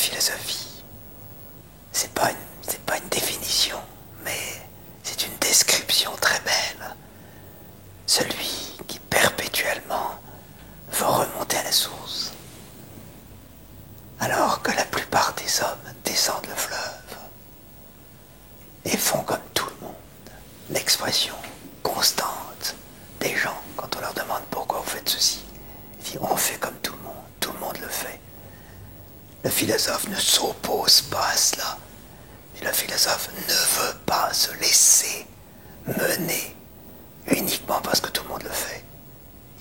philosophie, c'est pas une définition, mais c'est une description très belle. Celui qui perpétuellement veut remonter à la source, alors que la plupart des hommes descendent le fleuve et font comme tout le monde. L'expression constante des gens, quand on leur demande pourquoi vous faites ceci, ils disent on fait comme tout le monde le fait. Le philosophe ne s'oppose pas à cela, mais le philosophe ne veut pas se laisser mener uniquement parce que tout le monde le fait.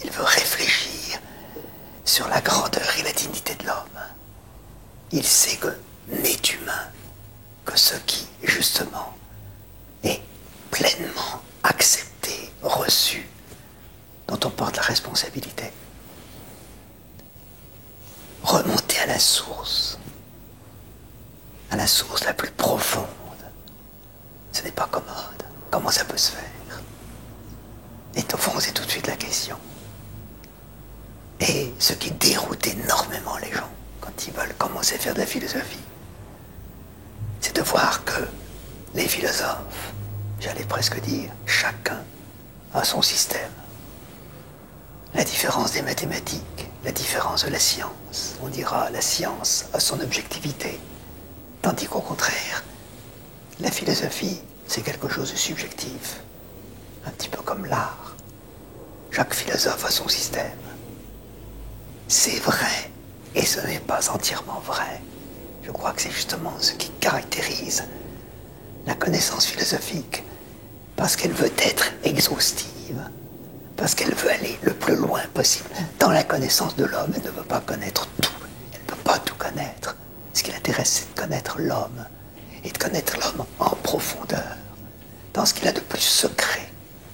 Il veut réfléchir sur la grandeur et la dignité de l'homme. Il sait que n'est humain que ce qui, justement, est pleinement accepté, reçu, dont on porte la responsabilité. Remonter à la source la plus profonde, ce n'est pas commode. Comment ça peut se faire? Et au fond, c'est tout de suite la question. Et ce qui déroute énormément les gens quand ils veulent commencer à faire de la philosophie, c'est de voir que les philosophes, j'allais presque dire, chacun a son système. La différence des mathématiques, la différence de la science, on dira la science a son objectivité, tandis qu'au contraire, la philosophie, c'est quelque chose de subjectif, un petit peu comme l'art. Chaque philosophe a son système. C'est vrai, et ce n'est pas entièrement vrai. Je crois que c'est justement ce qui caractérise la connaissance philosophique, parce qu'elle veut être exhaustive, parce qu'elle veut aller le plus loin possible. Dans la connaissance de l'homme, elle ne veut pas connaître tout. Elle ne peut pas tout connaître. Ce qui l'intéresse, c'est de connaître l'homme, et de connaître l'homme en profondeur, dans ce qu'il a de plus secret,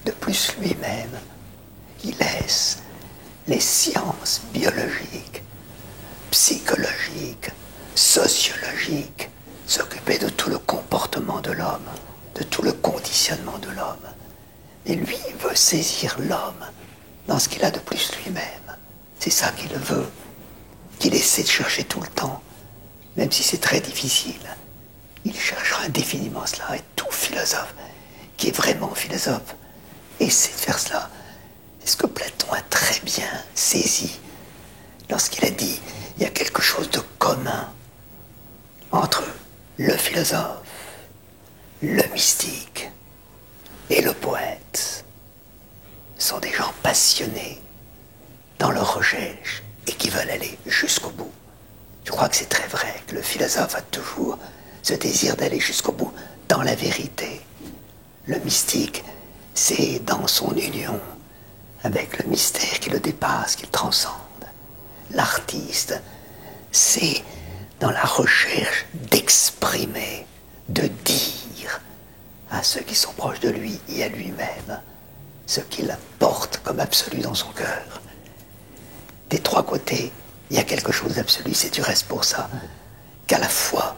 de plus lui-même. Il laisse les sciences biologiques, psychologiques, sociologiques s'occuper de tout le comportement de l'homme, de tout le conditionnement de l'homme. Et lui veut saisir l'homme dans ce qu'il a de plus lui-même. C'est ça qu'il veut, qu'il essaie de chercher tout le temps, même si c'est très difficile. Il cherchera indéfiniment cela, et tout philosophe qui est vraiment philosophe essaie de faire cela. C'est ce que Platon a très bien saisi lorsqu'il a dit il y a quelque chose de commun entre le philosophe, le mystique et le poète. Ce sont des gens passionnés dans leur recherche et qui veulent aller jusqu'au bout. Je crois que c'est très vrai que le philosophe a toujours ce désir d'aller jusqu'au bout dans la vérité. Le mystique, c'est dans son union avec le mystère qui le dépasse, qui le transcende. L'artiste, c'est dans la recherche d'exprimer, de dire à ceux qui sont proches de lui et à lui-même ce qu'il porte comme absolu dans son cœur. Des trois côtés, il y a quelque chose d'absolu. C'est du reste pour ça qu'à la fois,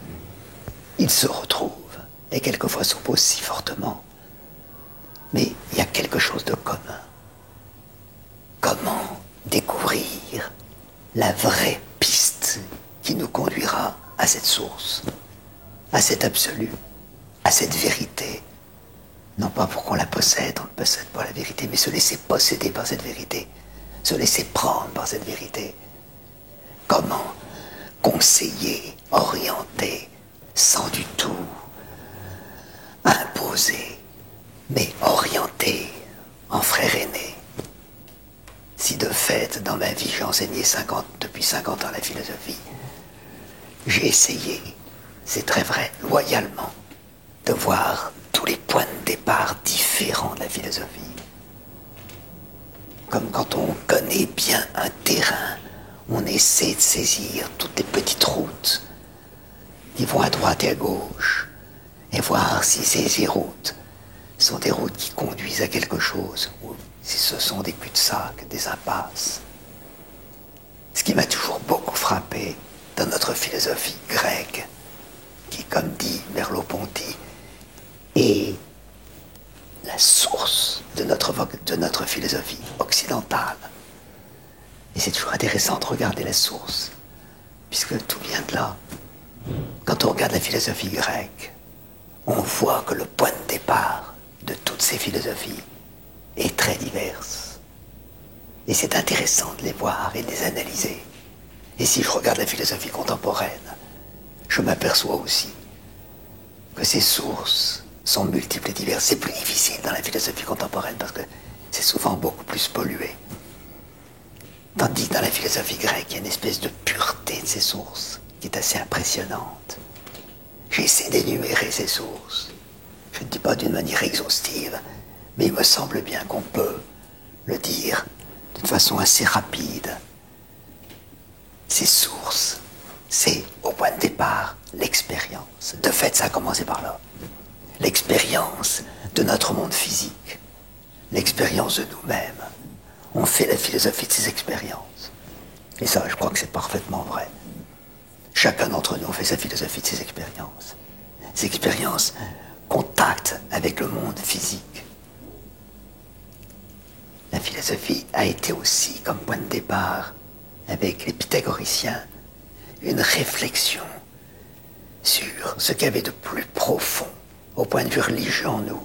ils se retrouvent et quelquefois s'opposent si fortement. Mais il y a quelque chose de commun. Comment découvrir la vraie piste qui nous conduira à cette source, à cet absolu, à cette vérité? Non pas pour qu'on la possède, on ne possède pas la vérité, mais se laisser posséder par cette vérité, se laisser prendre par cette vérité. Comment conseiller, orienter, sans du tout imposer, mais orienter en frère aîné. Si de fait, dans ma vie, j'ai enseigné depuis 50 ans la philosophie, j'ai essayé, c'est très vrai, loyalement, de voir tous les points de départ différents de la philosophie. Comme quand on connaît bien un terrain, on essaie de saisir toutes les petites routes qui vont à droite et à gauche, et voir si ces routes sont des routes qui conduisent à quelque chose, ou si ce sont des cul-de-sac, des impasses. Ce qui m'a toujours beaucoup frappé dans notre philosophie grecque, qui, comme dit Merleau-Ponty, est la source de notre philosophie occidentale. Et c'est toujours intéressant de regarder la source, puisque tout vient de là. Quand on regarde la philosophie grecque, on voit que le point de départ de toutes ces philosophies est très divers. Et c'est intéressant de les voir et de les analyser. Et si je regarde la philosophie contemporaine, je m'aperçois aussi que ces sources sont multiples et diverses. C'est plus difficile dans la philosophie contemporaine parce que c'est souvent beaucoup plus pollué. Tandis que dans la philosophie grecque, il y a une espèce de pureté de ces sources qui est assez impressionnante. J'essaie d'énumérer ces sources. Je ne dis pas d'une manière exhaustive, mais il me semble bien qu'on peut le dire d'une façon assez rapide. Ces sources, c'est au point de départ l'expérience. De fait, ça a commencé par là. L'expérience de notre monde physique, l'expérience de nous-mêmes. On fait la philosophie de ces expériences. Et ça, je crois que c'est parfaitement vrai. Chacun d'entre nous fait sa philosophie de ses expériences. Ces expériences contact avec le monde physique. La philosophie a été aussi, comme point de départ, avec les pythagoriciens, une réflexion sur ce qu'il y avait de plus profond au point de vue religieux en nous.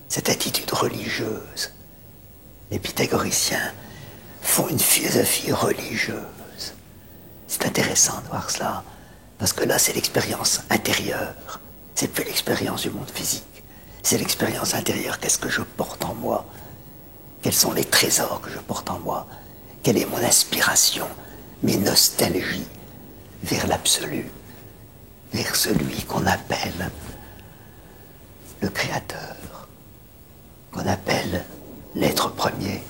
Cette attitude religieuse. Les pythagoriciens font une philosophie religieuse. C'est intéressant de voir cela, parce que là, c'est l'expérience intérieure. C'est plus l'expérience du monde physique. C'est l'expérience intérieure. Qu'est-ce que je porte en moi? Quels sont les trésors que je porte en moi? Quelle est mon aspiration, mes nostalgies vers l'absolu, vers celui qu'on appelle le Créateur, qu'on appelle l'être premier.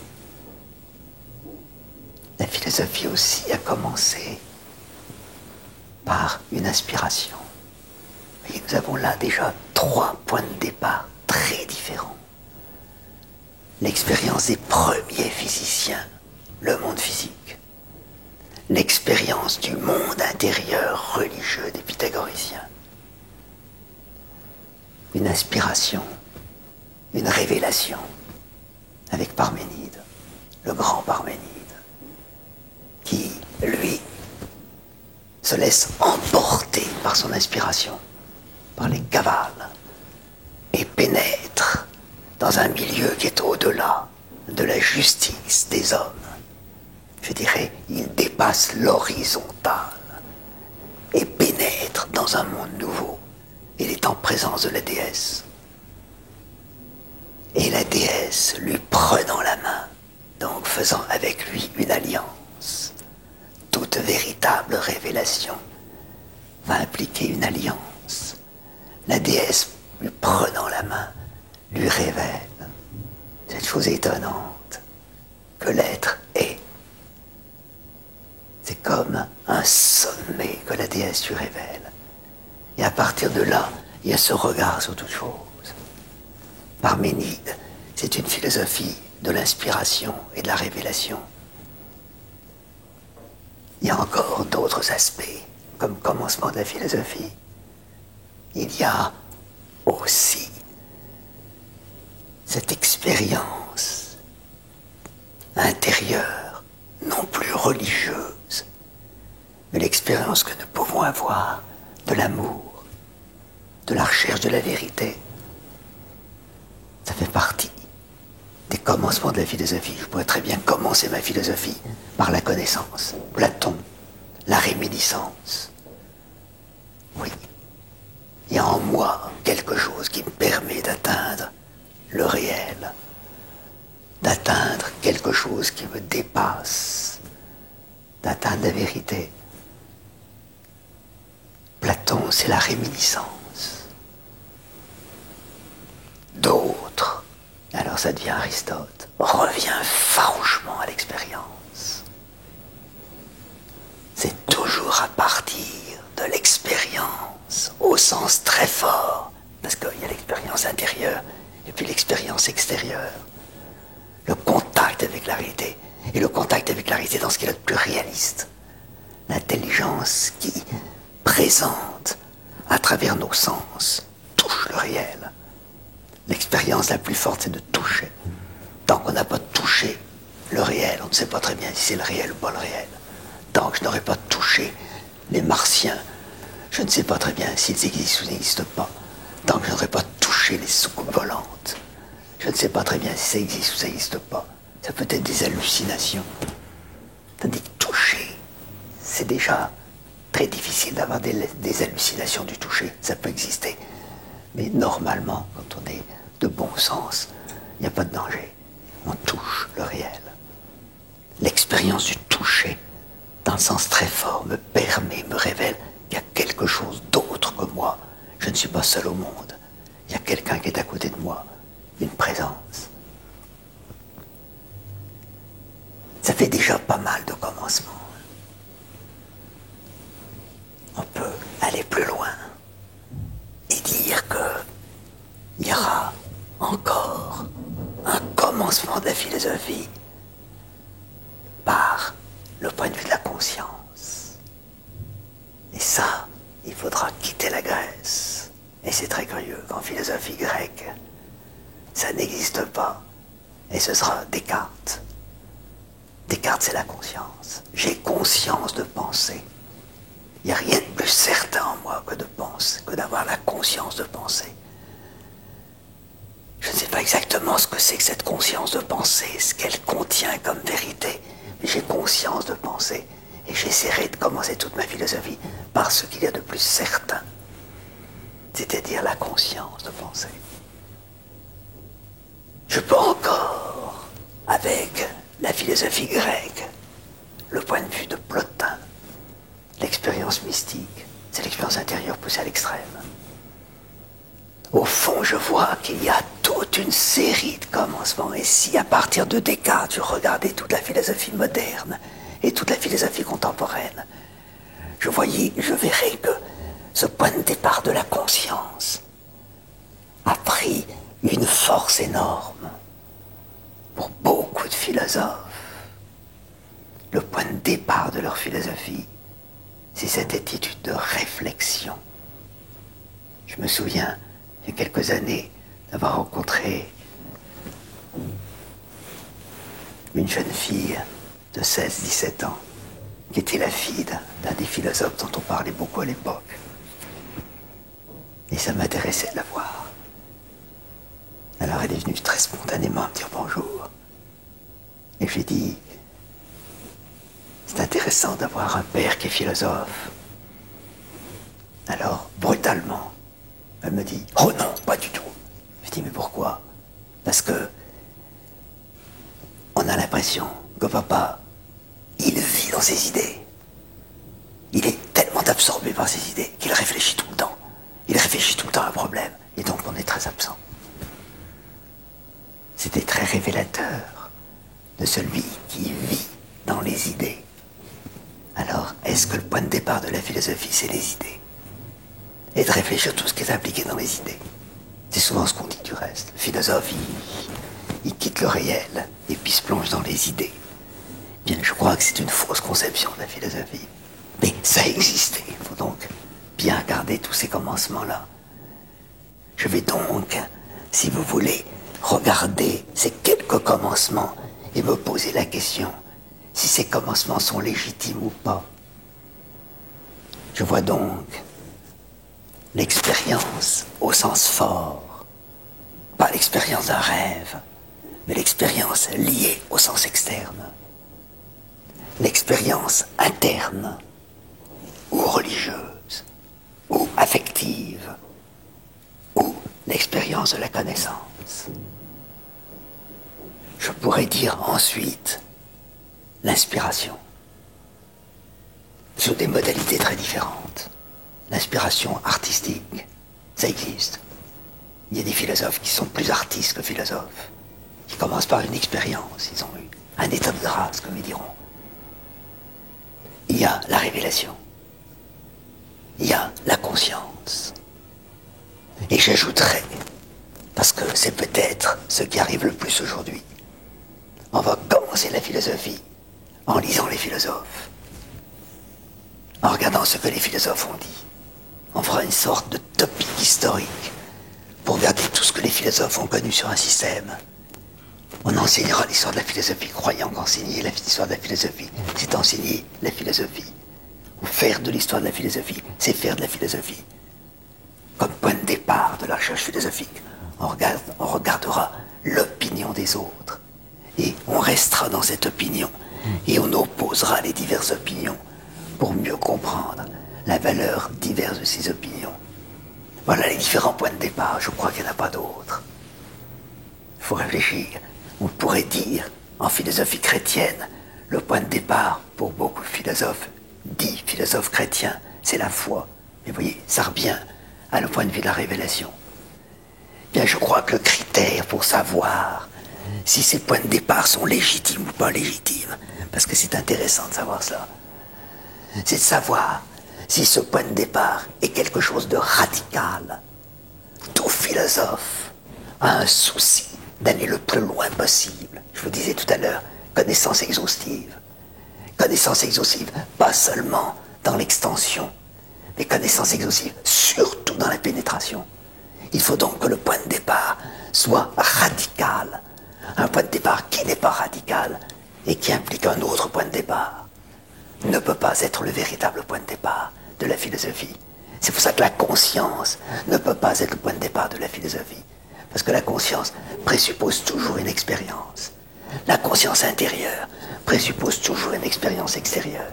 La philosophie aussi a commencé par une aspiration. Et nous avons là déjà 3 points de départ très différents. L'expérience des premiers physiciens, le monde physique. L'expérience du monde intérieur religieux des pythagoriciens. Une aspiration, une révélation avec Parménide, le grand Parménide, qui, lui, se laisse emporter par son inspiration, par les cavales, et pénètre dans un milieu qui est au-delà de la justice des hommes. Je dirais, il dépasse l'horizontale et pénètre dans un monde nouveau. Il est en présence de la déesse. Et la déesse, lui prenant la main, donc faisant avec lui une alliance, toute véritable révélation va impliquer une alliance. La déesse, lui prenant la main, lui révèle cette chose étonnante que l'être est. C'est comme un sommet que la déesse lui révèle. Et à partir de là, il y a ce regard sur toute chose. Parménide, c'est une philosophie de l'inspiration et de la révélation. Il y a encore d'autres aspects, comme commencement de la philosophie. Il y a aussi cette expérience intérieure, non plus religieuse, mais l'expérience que nous pouvons avoir de l'amour, de la recherche de la vérité. Ça fait partie des commencements de la philosophie. Je pourrais très bien commencer ma philosophie par la connaissance. Platon, la réminiscence. Oui, il y a en moi quelque chose qui me permet d'atteindre le réel, d'atteindre quelque chose qui me dépasse, d'atteindre la vérité. Platon, c'est la réminiscence. D'autres, alors ça devient Aristote, revient farouchement à l'expérience. C'est toujours à partir de l'expérience, au sens très fort, parce qu'il y a l'expérience intérieure et puis l'expérience extérieure. Le contact avec la réalité, et le contact avec la réalité dans ce qu'il y a de plus réaliste. L'intelligence qui présente à travers nos sens, touche le réel. L'expérience la plus forte, c'est de toucher. Tant qu'on n'a pas touché le réel, on ne sait pas très bien si c'est le réel ou pas le réel. Tant que je n'aurai pas touché les martiens, Je ne sais pas très bien s'ils existent ou n'existent pas, tant que je n'aurai pas touché les soucoupes volantes. Je ne sais pas très bien si ça existe ou ça n'existe pas. Ça peut être des hallucinations. Tandis que toucher, c'est déjà très difficile d'avoir des hallucinations du toucher. Ça peut exister. Mais normalement, quand on est de bon sens, il n'y a pas de danger. On touche le réel. L'expérience du toucher, dans le sens très fort, me permet, me révèle qu'il y a quelque chose d'autre que moi. Je ne suis pas seul au monde. Il y a quelqu'un qui est à côté de moi. Une présence. Ça fait déjà pas mal de commencements. On peut aller plus loin et dire qu'il y aura encore un commencement de la philosophie par le point de vue de la conscience. Et ça, il faudra quitter la Grèce. Et c'est très curieux qu'en philosophie grecque, ça n'existe pas. Et ce sera Descartes. Descartes, c'est la conscience. J'ai conscience de penser. Il n'y a rien de plus certain en moi que de penser, que d'avoir la conscience de penser. Je ne sais pas exactement ce que c'est que cette conscience de penser, ce qu'elle contient comme vérité, mais j'ai conscience de penser. Et j'essaierai de commencer toute ma philosophie par ce qu'il y a de plus certain, c'est-à-dire la conscience de penser. Je peux encore, avec la philosophie grecque, le point de vue de Plotin, l'expérience mystique, c'est l'expérience intérieure poussée à l'extrême. Au fond, je vois qu'il y a toute une série de commencements. Et si à partir de Descartes, je regardais toute la philosophie moderne et toute la philosophie contemporaine, je verrais que ce point de départ de la conscience a pris une force énorme pour beaucoup de philosophes. Le point de départ de leur philosophie, c'est cette attitude de réflexion. Je me souviens, il y a quelques années, d'avoir rencontré une jeune fille de 16-17 ans, qui était la fille d'un des philosophes dont on parlait beaucoup à l'époque. Et ça m'intéressait de la voir. Alors elle est venue très spontanément me dire bonjour. Et j'ai dit, c'est intéressant d'avoir un père qui est philosophe. Alors, brutalement, elle me dit, oh non, pas du tout. Je dis, mais pourquoi? Parce que on a l'impression que papa, il vit dans ses idées. Il est tellement absorbé par ses idées qu'il réfléchit tout le temps. Il réfléchit tout le temps à un problème. Et donc on est très absent. C'était très révélateur de celui qui vit dans les idées. Alors, est-ce que le point de départ de la philosophie, c'est les idées? Et de réfléchir tout ce qui est impliqué dans les idées. C'est souvent ce qu'on dit du reste. Le philosophe, il quitte le réel et puis se plonge dans les idées. Bien, je crois que c'est une fausse conception de la philosophie. Mais ça existait. Il faut donc bien garder tous ces commencements-là. Je vais donc, si vous voulez, regarder ces quelques commencements et me poser la question si ces commencements sont légitimes ou pas. Je vois donc l'expérience au sens fort, pas l'expérience d'un rêve, mais l'expérience liée au sens externe, l'expérience interne ou religieuse ou affective ou l'expérience de la connaissance. Je pourrais dire ensuite l'inspiration, sous des modalités très différentes. L'inspiration artistique, ça existe. Il y a des philosophes qui sont plus artistes que philosophes, qui commencent par une expérience, ils ont eu un état de grâce, comme ils diront. Il y a la révélation, il y a la conscience. Et j'ajouterais, parce que c'est peut-être ce qui arrive le plus aujourd'hui, on va commencer la philosophie en lisant les philosophes, en regardant ce que les philosophes ont dit. On fera une sorte de topic historique pour regarder tout ce que les philosophes ont connu sur un système. On enseignera l'histoire de la philosophie, croyant qu'enseigner l'histoire de la philosophie, c'est enseigner la philosophie. ou faire de l'histoire de la philosophie, c'est faire de la philosophie. Comme point de départ de la recherche philosophique, on regardera l'opinion des autres. Et on restera dans cette opinion. Et on opposera les diverses opinions pour mieux comprendre la valeur diverse de ces opinions. Voilà les différents points de départ. Je crois qu'il n'y en a pas d'autres. Il faut réfléchir. On pourrait dire, en philosophie chrétienne, le point de départ pour beaucoup de philosophes, dits philosophes chrétiens, c'est la foi. Mais vous voyez, ça revient à le point de vue de la révélation. Bien, je crois que le critère pour savoir si ces points de départ sont légitimes ou pas légitimes, parce que c'est intéressant de savoir ça, c'est de savoir si ce point de départ est quelque chose de radical. Tout philosophe a un souci d'aller le plus loin possible. Je vous disais tout à l'heure, connaissance exhaustive. Connaissance exhaustive, pas seulement dans l'extension, mais connaissance exhaustive, surtout dans la pénétration. Il faut donc que le point de départ soit radical. Un point de départ qui n'est pas radical et qui implique un autre point de départ ne peut pas être le véritable point de départ de la philosophie. C'est pour ça que la conscience ne peut pas être le point de départ de la philosophie. Parce que la conscience présuppose toujours une expérience. La conscience intérieure présuppose toujours une expérience extérieure.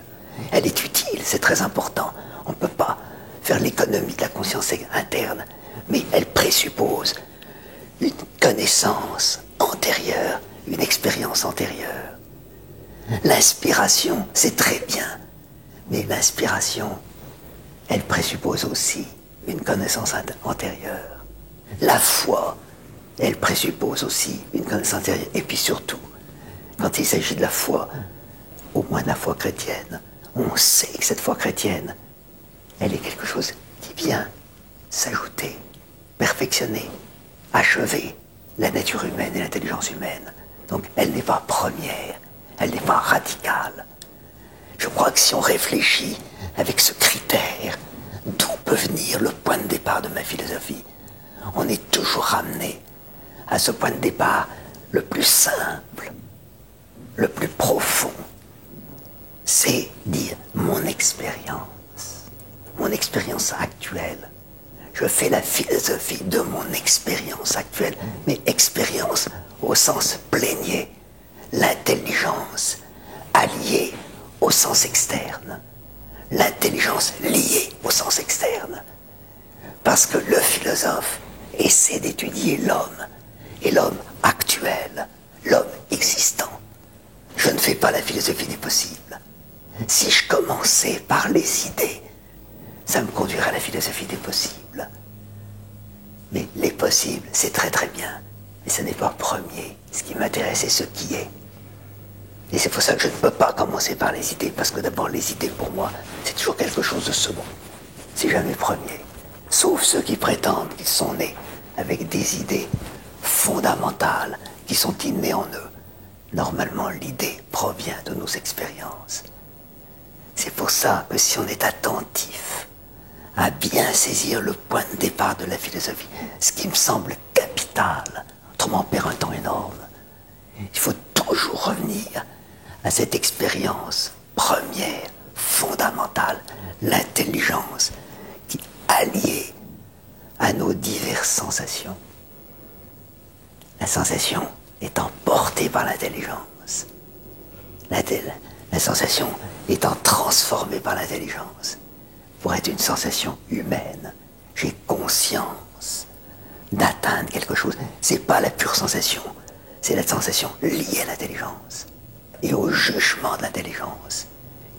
Elle est utile, c'est très important. On ne peut pas faire l'économie de la conscience interne, mais elle présuppose une connaissance antérieure, une expérience antérieure. L'inspiration, c'est très bien, mais l'inspiration, elle présuppose aussi une connaissance antérieure. La foi, elle présuppose aussi une connaissance antérieure. Et puis surtout, quand il s'agit de la foi, au moins de la foi chrétienne, on sait que cette foi chrétienne, elle est quelque chose qui vient s'ajouter, perfectionner, achever la nature humaine et l'intelligence humaine. Donc elle n'est pas première, elle n'est pas radicale. Je crois que si on réfléchit avec ce critère, d'où peut venir le point de départ de ma philosophie, on est toujours ramené à ce point de départ le plus simple, le plus profond. C'est dire mon expérience actuelle. Je fais la philosophie de mon expérience actuelle, mais expérience au sens plénier, l'intelligence alliée au sens externe, l'intelligence liée au sens externe. Parce que le philosophe essaie d'étudier l'homme, et l'homme actuel, l'homme existant. Je ne fais pas la philosophie des possibles. Si je commençais par les idées, ça me conduirait à la philosophie des possibles. Mais les possibles, c'est très très bien, mais ce n'est pas premier. Ce qui m'intéresse, c'est ce qui est. Et c'est pour ça que je ne peux pas commencer par les idées, parce que d'abord les idées pour moi, c'est toujours quelque chose de second. C'est jamais premier. Sauf ceux qui prétendent qu'ils sont nés avec des idées fondamentales qui sont innées en eux. Normalement, l'idée provient de nos expériences. C'est pour ça que si on est attentif à bien saisir le point de départ de la philosophie, ce qui me semble capital, autrement on perd un temps énorme, il faut toujours revenir à cette expérience première, fondamentale, l'intelligence qui est alliée à nos diverses sensations. La sensation étant portée par l'intelligence, la sensation étant transformée par l'intelligence. Pour être une sensation humaine, j'ai conscience d'atteindre quelque chose. C'est pas la pure sensation, c'est la sensation liée à l'intelligence et au jugement de l'intelligence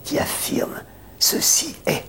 qui affirme ceci est.